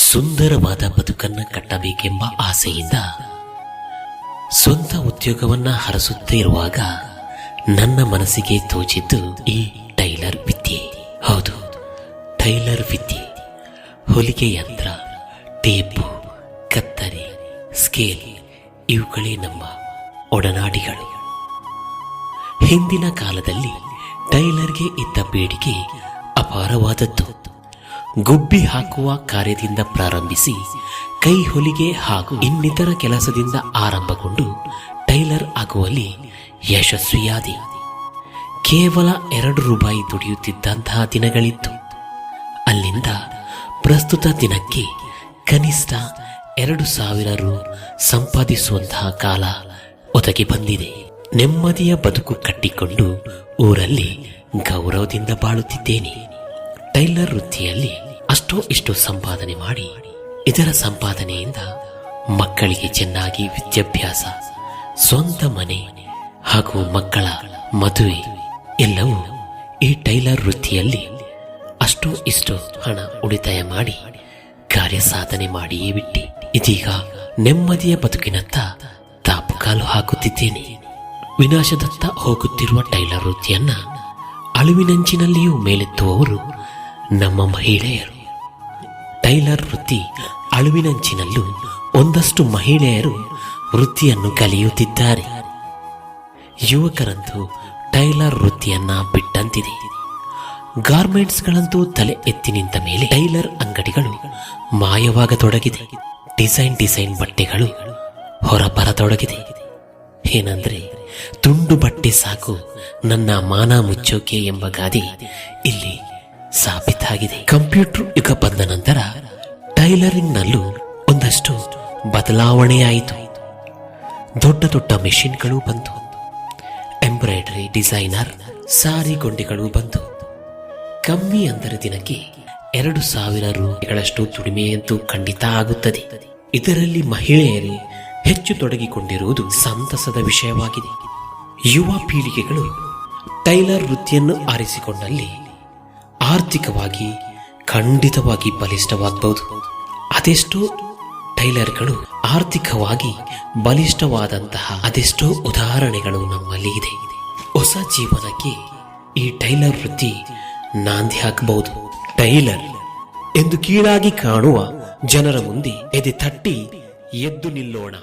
ಸುಂದರವಾದ ಬದುಕನ್ನ ಕಟ್ಟಬೇಕೆಂಬ ಆಸೆಯಿಂದ ಸ್ವಂತ ಉದ್ಯೋಗವನ್ನ ಹರಸುತ್ತಾ ಇರುವಾಗ ನನ್ನ ಮನಸ್ಸಿಗೆ ತೋಚಿದ್ದು ಈ ಟೈಲರ್ ವಿದ್ಯೆ. ಹೌದು, ಟೈಲರ್ ವಿದ್ಯೆ. ಹೊಲಿಗೆ ಯಂತ್ರ, ಟೇಪು, ಕತ್ತರಿ, ಸ್ಕೇಲ್ ಇವುಗಳೇ ನಮ್ಮ ಒಡನಾಡಿಗಳು. ಹಿಂದಿನ ಕಾಲದಲ್ಲಿ ಟೈಲರ್ಗೆ ಇದ್ದ ಬೇಡಿಕೆ ಅಪಾರವಾದದ್ದು. ಗುಬ್ಬಿ ಹಾಕುವ ಕಾರ್ಯದಿಂದ ಪ್ರಾರಂಭಿಸಿ ಕೈ ಹೊಲಿಗೆ ಹಾಗೂ ಇನ್ನಿತರ ಕೆಲಸದಿಂದ ಆರಂಭಗೊಂಡು ಟೈಲರ್ ಆಗುವಲ್ಲಿ ಯಶಸ್ವಿಯಾದೆ. ಕೇವಲ 2 ರೂಪಾಯಿ ದುಡಿಯುತ್ತಿದ್ದಂತಹ ದಿನಗಳಿತ್ತು. ಅಲ್ಲಿಂದ ಪ್ರಸ್ತುತ ದಿನಕ್ಕೆ ಕನಿಷ್ಠ 2,000 ರು ಸಂಪಾದಿಸುವಂತಹ ಕಾಲ ಒದಗಿ ಬಂದಿದೆ. ನೆಮ್ಮದಿಯ ಬದುಕು ಕಟ್ಟಿಕೊಂಡು ಊರಲ್ಲಿ ಗೌರವದಿಂದ ಬಾಳುತ್ತಿದ್ದೇನೆ. ಟೈಲರ್ ವೃತ್ತಿಯಲ್ಲಿ ಅಷ್ಟೋ ಇಷ್ಟೋ ಸಂಪಾದನೆ ಮಾಡಿ ಇದರ ಸಂಪಾದನೆಯಿಂದ ಮಕ್ಕಳಿಗೆ ಚೆನ್ನಾಗಿ ವಿದ್ಯಾಭ್ಯಾಸ, ಸ್ವಂತ ಮನೆ ಹಾಗೂ ಮಕ್ಕಳ ಮದುವೆ ಎಲ್ಲವೂ ಈ ಟೈಲರ್ ವೃತ್ತಿಯಲ್ಲಿ ಅಷ್ಟೋ ಇಷ್ಟೋ ಹಣ ಉಳಿತಾಯ ಮಾಡಿ ಕಾರ್ಯ ಸಾಧನೆ ಮಾಡಿಯೇ ಬಿಟ್ಟೆ. ಇದೀಗ ನೆಮ್ಮದಿಯ ಬದುಕಿನತ್ತ ದಾಪುಕಾಲು ಹಾಕುತ್ತಿದ್ದೇನೆ. ವಿನಾಶದತ್ತ ಹೋಗುತ್ತಿರುವ ಟೈಲರ್ ವೃತ್ತಿಯನ್ನ ಅಳಿವಿನಂಚಿನಲ್ಲಿಯೂ ಮೇಲೆತ್ತುವವರು ನಮ್ಮ ಮಹಿಳೆಯರು. ಟೈಲರ್ ವೃತ್ತಿ ಅಳಿವಿನಂಚಿನಲ್ಲೂ ಒಂದಷ್ಟು ಮಹಿಳೆಯರು ವೃತ್ತಿಯನ್ನು ಕಲಿಯುತ್ತಿದ್ದಾರೆ. ಯುವಕರಂತೂ ಟೈಲರ್ ವೃತ್ತಿಯನ್ನ ಬಿಟ್ಟಂತಿದೆ. ಗಾರ್ಮೆಂಟ್ಸ್ಗಳಂತೂ ತಲೆ ಎತ್ತಿ ನಿಂತ ಮೇಲೆ ಟೈಲರ್ ಅಂಗಡಿಗಳು ಮಾಯವಾಗತೊಡಗಿದೆ. ಡಿಸೈನ್ ಬಟ್ಟೆಗಳು ಹೊರಬರತೊಡಗಿದೆ. ಏನಂದ್ರೆ ತುಂಡು ಬಟ್ಟೆ ಸಾಕು ನನ್ನ ಮಾನ ಮುಚ್ಚೋಕೆ ಎಂಬ ಗಾದೆ ಇಲ್ಲಿ ಸಾಬೀತಾಗಿದೆ. ಕಂಪ್ಯೂಟರ್ ಯುಗ ಬಂದ ನಂತರ ಟೈಲರಿಂಗ್ ನಲ್ಲೂ ಒಂದಷ್ಟು ಬದಲಾವಣೆಯಾಯಿತು. ದೊಡ್ಡ ದೊಡ್ಡ ಮೆಷಿನ್ಗಳು ಬಂತು. ಎಂಬ್ರಾಯ್ಡರಿ, ಡಿಸೈನರ್, ಸಾರಿ ಗೊಂಡೆಗಳು ಬಂತು. ಕಮ್ಮಿ ಅಂದರೆ ದಿನಕ್ಕೆ 2,000 ರೂಪಾಯಿಗಳಷ್ಟು ದುಡಿಮೆಯಂತೂ ಖಂಡಿತ ಆಗುತ್ತದೆ. ಇದರಲ್ಲಿ ಮಹಿಳೆಯರೇ ಹೆಚ್ಚು ತೊಡಗಿಕೊಂಡಿರುವುದು ಸಂತಸದ ವಿಷಯವಾಗಿದೆ. ಯುವ ಪೀಳಿಗೆಗಳು ಟೈಲರ್ ವೃತ್ತಿಯನ್ನು ಆರಿಸಿಕೊಂಡಲ್ಲಿ ಆರ್ಥಿಕವಾಗಿ ಖಂಡಿತವಾಗಿ ಬಲಿಷ್ಠವಾಗಬಹುದು. ಅದೆಷ್ಟೋ ಟೈಲರ್ಗಳು ಆರ್ಥಿಕವಾಗಿ ಬಲಿಷ್ಠವಾದಂತಹ ಅದೆಷ್ಟೋ ಉದಾಹರಣೆಗಳು ನಮ್ಮಲ್ಲಿ ಇದೆ. ಹೊಸ ಜೀವನಕ್ಕೆ ಈ ಟೈಲರ್ ವೃತ್ತಿ ನಾಂದಿ ಹಾಕಬಹುದು. ಟೈಲರ್ ಎಂದು ಕೀಳಾಗಿ ಕಾಣುವ ಜನರ ಮುಂದೆ ಎದೆ ತಟ್ಟಿ ಎದ್ದು ನಿಲ್ಲೋಣ.